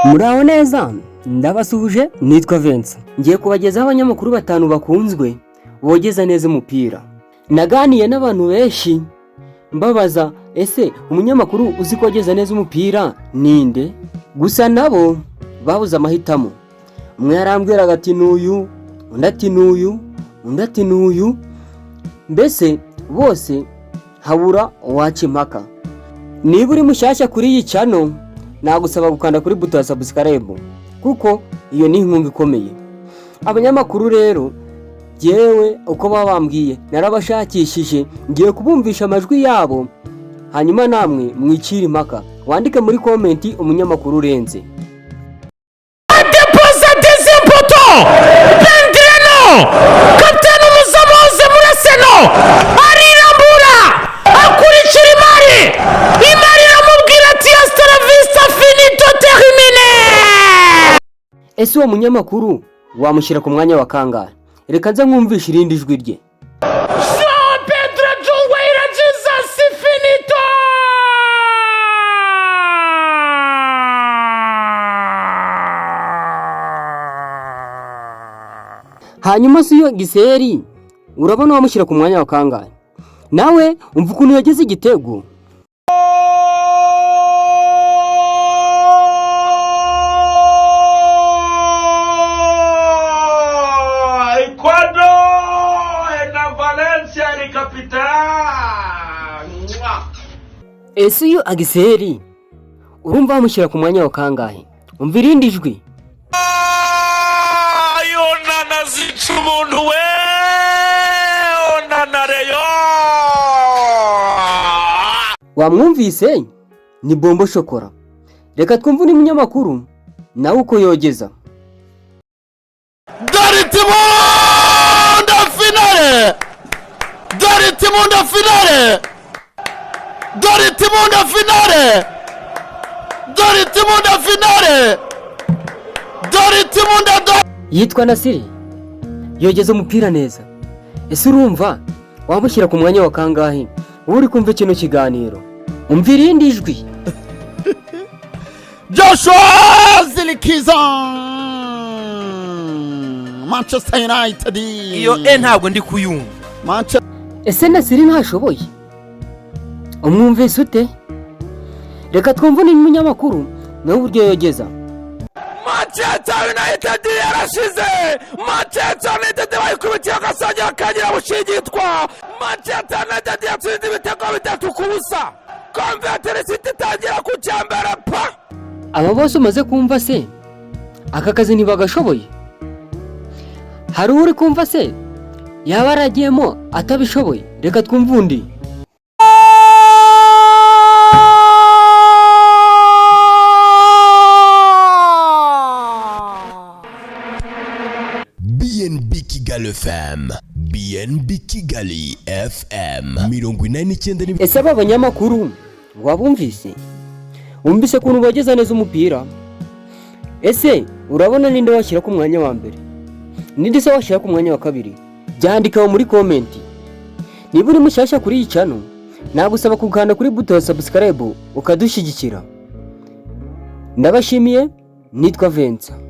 Muraho neza, ndabasuhuje, nitwa Vincent. Ngiye kubagezaho abanyamakuru 5 bakunzwe bogeza neza umupira. Naganiye n'abantu benshi mbabaza ese umunyamakuru uzi kogeza neza umupira ninde? Gusa nabo babuze amahitamo. Umwe yarambwiraga ati n'uyu, undi ati n'uyu, undi ati n'uyu. Mbese bose habura uwaca impaka. Niba uri mushyashya kuri iyi channel, nagusaba gukanda kuri buto ya subscribe kuko iyo ni inkunga ikomeye. Abanyamakuru rero jewe uko babambwiye narabashakishije, ngiye kubumvisha amajwi yabo, hanyuma namwe mwicira impaka. Wandike muri comment umunyamakuru urenze. Deposa desimpoto Pendreno kapiteni umuzamuzi muraseno arirambura akurikira imari iramubwira ati hasta la vista finito termine. Ese uwo munyamakuru wamushyira ku mwanya wa kangahe? Reka nze nkumvishe irindi jwi rye. Pedro Joweira Jesus finito. Hanyuma si yo Giseri, urabona wamushyira ku mwanya wa kangahe? Nawe umva ukuntu yageze igitego. Ese yo Giseri, urumva wamushyira ku mwanya wa kangahe? Umva irindi jwi. Onana zica umuntu we, onana reyo. Wamwumvise? Ni Bombo Shokora. Reka twumve ni munyamakuru nawe uko yogeza. Dortmund finale. Dortmund finale. Dortmund finale. Dortmund finale. Dortmund Yitwa Nasiri. Yogeza umupira neza. Ese urumva wamushyira ku mwanya wa kangahe? Uri kumva kino kiganiro. Umva irindi jwi. Joshua Zirkzee Manchester United. Iyo ntabwo ndi kuyumva. Ese Nasiri ntashoboye? Umwumvise ute? Reka twumve ni munyamakuru nawe uburyo yogeza. Manchester United yarashize. Manchester United bayikubitiye agasajya akagira bushingitwa. Manchester United yatsinze ibitego 3 ku busa. Converter City itangira ku cyambere pa. Aba bose umaze kumva se aka kazi ntibagashoboye? Hari uri kumva se yaba aragiyemo atabishoboye? Reka twumve undi. BNB Kigali FM, BNB Kigali FM 89. Ese aba banyamakuru wabumvise? Umvise kuntu bageza neza umupira? Ese urabona ninde washyira ku mwanya wa mbere? Ninde se washyira ku mwanya wa kabiri? Byandikaho muri comment. Niba uri mushyashya kuri iyi channel, nagusaba kugana kuri buto ya subscribe ukadushyigikira. Ndabashimiye, nitwa Vincent.